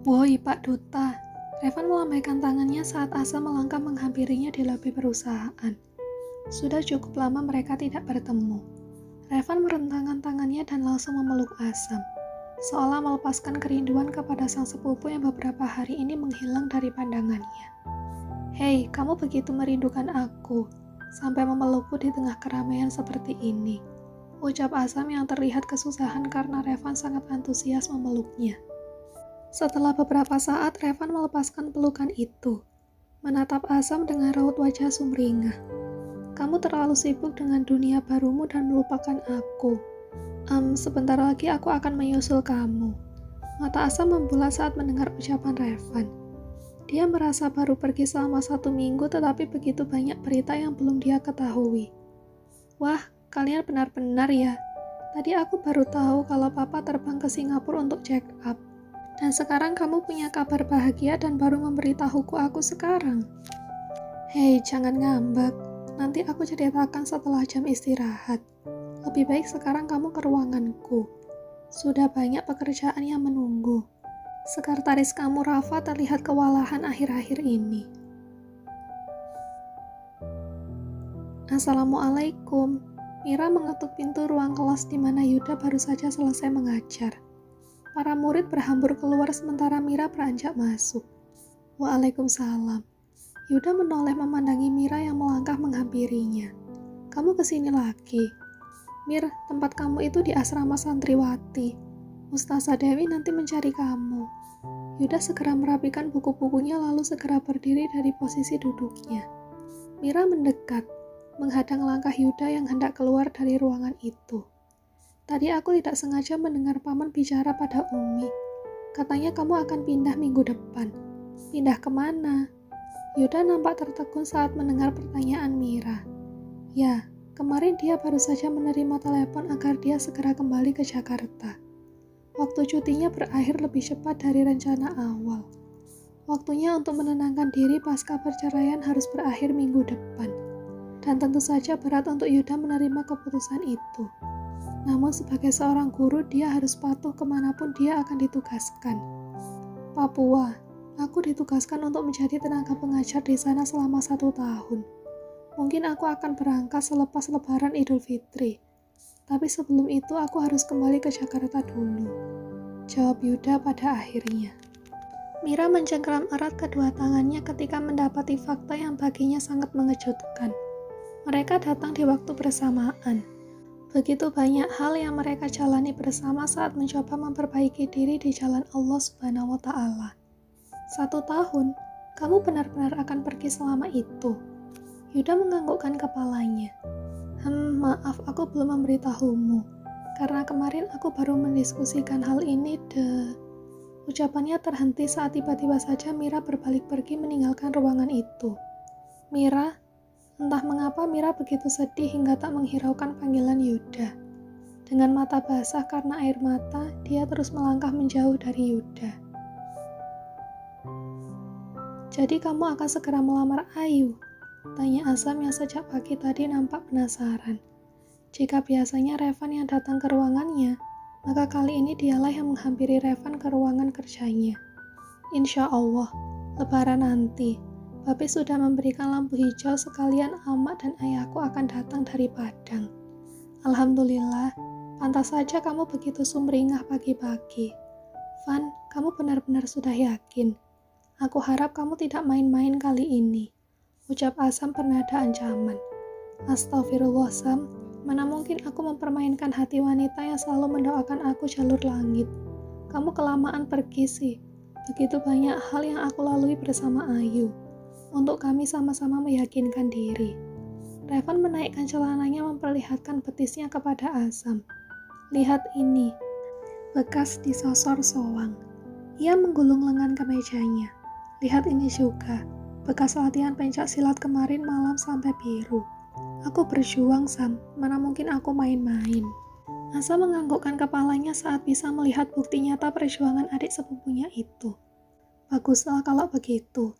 Woi, Pak Duta. Revan melambaikan tangannya saat Asa melangkah menghampirinya di lobi perusahaan. Sudah cukup lama mereka tidak bertemu. Revan merentangkan tangannya dan langsung memeluk Asam, seolah melepaskan kerinduan kepada sang sepupu yang beberapa hari ini menghilang dari pandangannya. Hei, kamu begitu merindukan aku, sampai memelukku di tengah keramaian seperti ini. Ucap Asam yang terlihat kesusahan karena Revan sangat antusias memeluknya. Setelah beberapa saat, Revan melepaskan pelukan itu, menatap Asam dengan raut wajah sumringah. Kamu terlalu sibuk dengan dunia barumu dan melupakan aku. Sebentar lagi aku akan menyusul kamu. Mata Asam membulat saat mendengar ucapan Revan. Dia merasa baru pergi selama 1 minggu, tetapi begitu banyak berita yang belum dia ketahui. Wah, kalian benar-benar ya. Tadi aku baru tahu kalau Papa terbang ke Singapura untuk check up. Dan sekarang kamu punya kabar bahagia dan baru memberitahuku aku sekarang. Hei, jangan ngambek. Nanti aku ceritakan setelah jam istirahat. Lebih baik sekarang kamu ke ruanganku. Sudah banyak pekerjaan yang menunggu. Sekretaris kamu Rafa terlihat kewalahan akhir-akhir ini. Assalamualaikum. Mira mengetuk pintu ruang kelas di mana Yuda baru saja selesai mengajar. Para murid berhambur keluar sementara Mira beranjak masuk. Waalaikumsalam. Yuda menoleh memandangi Mira yang melangkah menghampirinya. Kamu kesini lagi. Mir, tempat kamu itu di asrama santriwati. Ustazah Dewi nanti mencari kamu. Yuda segera merapikan buku-bukunya lalu segera berdiri dari posisi duduknya. Mira mendekat, menghadang langkah Yuda yang hendak keluar dari ruangan itu. Tadi aku tidak sengaja mendengar Paman bicara pada Umi. Katanya kamu akan pindah minggu depan. Pindah kemana? Yuda nampak tertegun saat mendengar pertanyaan Mira. Ya, kemarin dia baru saja menerima telepon agar dia segera kembali ke Jakarta. Waktu cutinya berakhir lebih cepat dari rencana awal. Waktunya untuk menenangkan diri pasca perceraian harus berakhir minggu depan. Dan tentu saja berat untuk Yuda menerima keputusan itu. Namun sebagai seorang guru, dia harus patuh kemanapun dia akan ditugaskan. Papua, aku ditugaskan untuk menjadi tenaga pengajar di sana selama 1 tahun. Mungkin aku akan berangkat selepas Lebaran Idul Fitri. Tapi sebelum itu aku harus kembali ke Jakarta dulu. Jawab Yuda pada akhirnya. Mira mencengkeram erat kedua tangannya ketika mendapati fakta yang baginya sangat mengejutkan. Mereka datang di waktu bersamaan. Begitu banyak hal yang mereka jalani bersama saat mencoba memperbaiki diri di jalan Allah Subhanahu wa Ta'ala. 1 tahun, kamu benar-benar akan pergi selama itu. Yuda menganggukkan kepalanya. Maaf, aku belum memberitahumu. Karena kemarin aku baru mendiskusikan hal ini Ucapannya terhenti saat tiba-tiba saja Mira berbalik pergi meninggalkan ruangan itu. Mira? Entah mengapa Mira begitu sedih hingga tak menghiraukan panggilan Yuda. Dengan mata basah karena air mata, dia terus melangkah menjauh dari Yuda. Jadi kamu akan segera melamar Ayu? Tanya Asam yang sejak pagi tadi nampak penasaran. Jika biasanya Revan yang datang ke ruangannya, maka kali ini dialah yang menghampiri Revan ke ruangan kerjanya. Insya Allah, Lebaran nanti. Babe sudah memberikan lampu hijau sekalian Amak dan ayahku akan datang dari Padang. Alhamdulillah, pantas saja kamu begitu sumringah pagi-pagi. Van, kamu benar-benar sudah yakin. Aku harap kamu tidak main-main kali ini. Ucap Asam bernada ancaman. Astagfirullah Sam, mana mungkin aku mempermainkan hati wanita yang selalu mendoakan aku jalur langit. Kamu kelamaan pergi sih. Begitu banyak hal yang aku lalui bersama Ayu. Untuk kami sama-sama meyakinkan diri. Revan menaikkan celananya memperlihatkan betisnya kepada Asam. Lihat ini, bekas disosor soang. Ia menggulung lengan ke mejanya. Lihat ini juga, bekas latihan pencak silat kemarin malam sampai biru. Aku berjuang Sam, mana mungkin aku main-main. Asam menganggukkan kepalanya saat bisa melihat bukti nyata perjuangan adik sepupunya itu. Baguslah kalau begitu.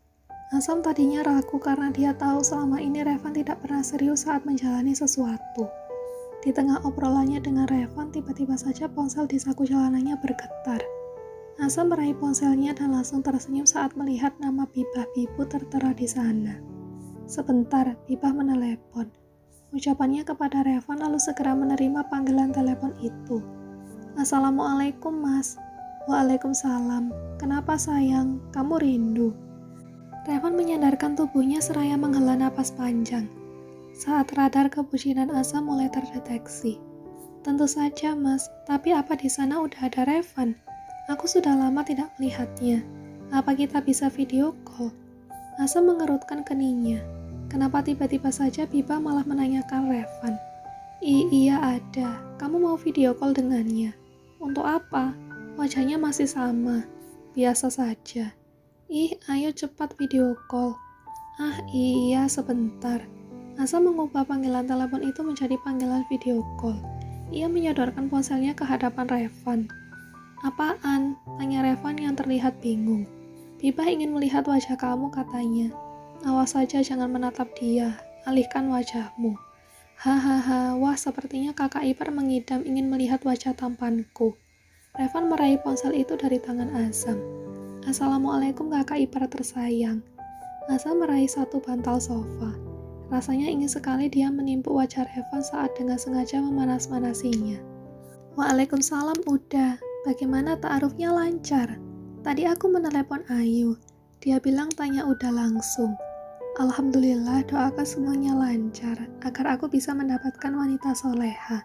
Asam tadinya ragu karena dia tahu selama ini Revan tidak pernah serius saat menjalani sesuatu. Di tengah obrolannya dengan Revan, tiba-tiba saja ponsel di saku celananya bergetar. Asa meraih ponselnya dan langsung tersenyum saat melihat nama Bibah Bibu tertera di sana. Sebentar, Bibah menelepon. Ucapannya kepada Revan lalu segera menerima panggilan telepon itu. Assalamualaikum mas. Waalaikumsalam. Kenapa sayang? Kamu rindu? Revan menyandarkan tubuhnya seraya menghela napas panjang. Saat radar kebucinan Asa mulai terdeteksi. Tentu saja mas, tapi apa di sana udah ada Revan? Aku sudah lama tidak melihatnya. Apa kita bisa video call? Asa mengerutkan keningnya. Kenapa tiba-tiba saja Bibah malah menanyakan Revan? Iya ada, kamu mau video call dengannya? Untuk apa? Wajahnya masih sama, biasa saja. Ayo cepat video call. Iya sebentar. Asa mengubah panggilan telepon itu menjadi panggilan video call. Ia menyodorkan ponselnya ke hadapan Revan. Apaan? Tanya Revan yang terlihat bingung. Bibah ingin melihat wajah kamu katanya. Awas saja jangan menatap dia, alihkan wajahmu. Hahaha, wah sepertinya kakak ipar mengidam ingin melihat wajah tampanku. Revan meraih ponsel itu dari tangan Azam. Assalamualaikum kakak ipar tersayang. Azam meraih satu bantal sofa. Rasanya ingin sekali dia menimpuk wajah Revan saat dengan sengaja memanas-manasinya. Waalaikumsalam udah, bagaimana ta'arufnya lancar? Tadi aku menelepon Ayu, dia bilang tanya udah langsung. Alhamdulillah doakan semuanya lancar, agar aku bisa mendapatkan wanita soleha.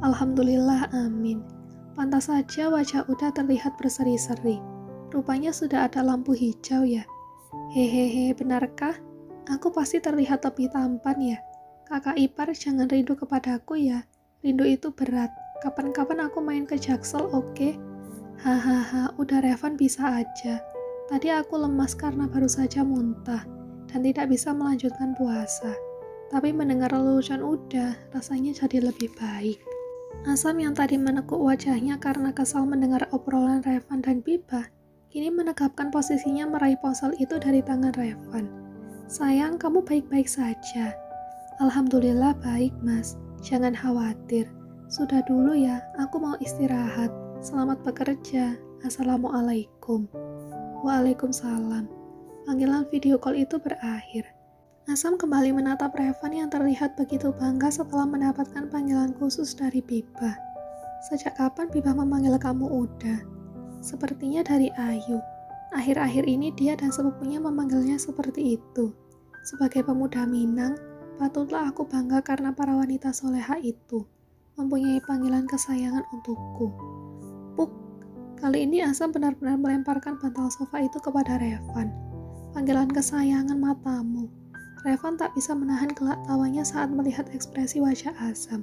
Alhamdulillah amin. Pantas saja wajah Uda terlihat berseri-seri. Rupanya sudah ada lampu hijau ya. Hehehe, benarkah? Aku pasti terlihat lebih tampan ya. Kakak ipar jangan rindu kepadaku ya. Rindu itu berat. Kapan-kapan aku main ke Jaksel, oke? Hahaha, udah Revan bisa aja. Tadi aku lemas karena baru saja muntah dan tidak bisa melanjutkan puasa. Tapi mendengar lelucon Uda, rasanya jadi lebih baik. Azam yang tadi menekuk wajahnya karena kesal mendengar obrolan Revan dan Bibah, kini menegapkan posisinya meraih ponsel itu dari tangan Revan. Sayang, kamu baik-baik saja. Alhamdulillah baik, Mas. Jangan khawatir. Sudah dulu ya, aku mau istirahat. Selamat bekerja. Assalamualaikum. Waalaikumsalam. Panggilan video call itu berakhir. Azam kembali menatap Revan yang terlihat begitu bangga setelah mendapatkan panggilan khusus dari Bibah. Sejak kapan Bibah memanggil kamu Uda? Sepertinya dari Ayu. Akhir-akhir ini dia dan sepupunya memanggilnya seperti itu. Sebagai pemuda Minang, patutlah aku bangga karena para wanita soleha itu mempunyai panggilan kesayangan untukku. Puk, kali ini Azam benar-benar melemparkan bantal sofa itu kepada Revan. Panggilan kesayangan matamu. Revan tak bisa menahan gelak tawanya saat melihat ekspresi wajah Azam.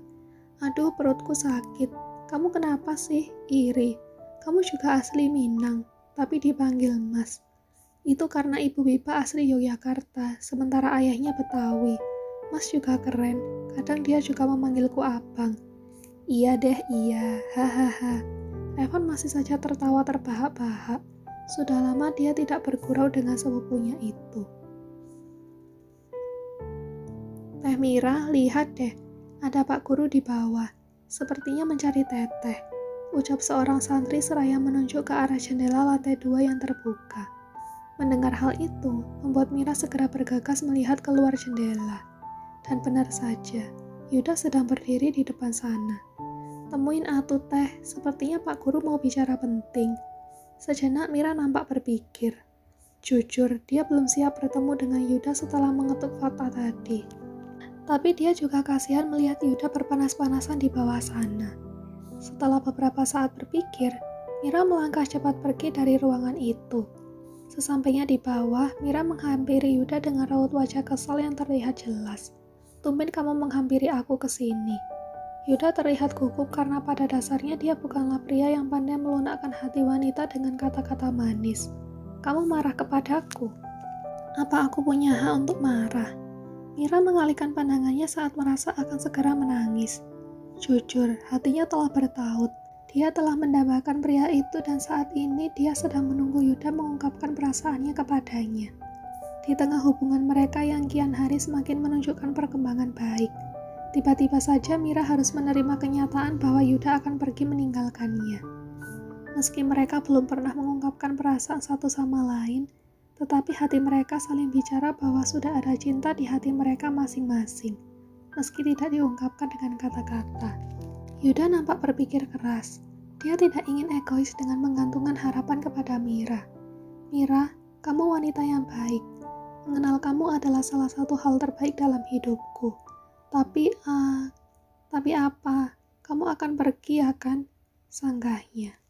Aduh, perutku sakit. Kamu kenapa sih? Iri. Kamu juga asli Minang, tapi dipanggil Mas. Itu karena ibu Bibah asli Yogyakarta, sementara ayahnya Betawi. Mas juga keren. Kadang dia juga memanggilku abang. Iya deh, iya. Hahaha. Revan masih saja tertawa terbahak-bahak. Sudah lama dia tidak bergurau dengan sepupunya itu. Teh Mira, lihat deh, ada Pak Guru di bawah. Sepertinya mencari teteh. Ucap seorang santri seraya menunjuk ke arah jendela lantai 2 yang terbuka. Mendengar hal itu, membuat Mira segera bergegas melihat keluar jendela. Dan benar saja, Yuda sedang berdiri di depan sana. Temuin atuh teh, sepertinya Pak Guru mau bicara penting. Sejenak Mira nampak berpikir. Jujur, dia belum siap bertemu dengan Yuda setelah mengetuk fakta tadi. Tapi dia juga kasihan melihat Yuda berpanas-panasan di bawah sana. Setelah beberapa saat berpikir, Mira melangkah cepat pergi dari ruangan itu. Sesampainya di bawah, Mira menghampiri Yuda dengan raut wajah kesal yang terlihat jelas. Tumben kamu menghampiri aku ke sini. Yuda terlihat gugup karena pada dasarnya dia bukanlah pria yang pandai melunakkan hati wanita dengan kata-kata manis. Kamu marah kepadaku? Apa aku punya hak untuk marah? Mira mengalihkan pandangannya saat merasa akan segera menangis. Jujur, hatinya telah bertaut. Dia telah mendambakan pria itu dan saat ini dia sedang menunggu Yuda mengungkapkan perasaannya kepadanya. Di tengah hubungan mereka yang kian hari semakin menunjukkan perkembangan baik, tiba-tiba saja Mira harus menerima kenyataan bahwa Yuda akan pergi meninggalkannya. Meski mereka belum pernah mengungkapkan perasaan satu sama lain, tetapi hati mereka saling bicara bahwa sudah ada cinta di hati mereka masing-masing, meski tidak diungkapkan dengan kata-kata. Yuda nampak berpikir keras. Dia tidak ingin egois dengan menggantungkan harapan kepada Mira. Mira, kamu wanita yang baik. Mengenal kamu adalah salah satu hal terbaik dalam hidupku. Tapi apa? Kamu akan pergi ya kan? Sanggahnya.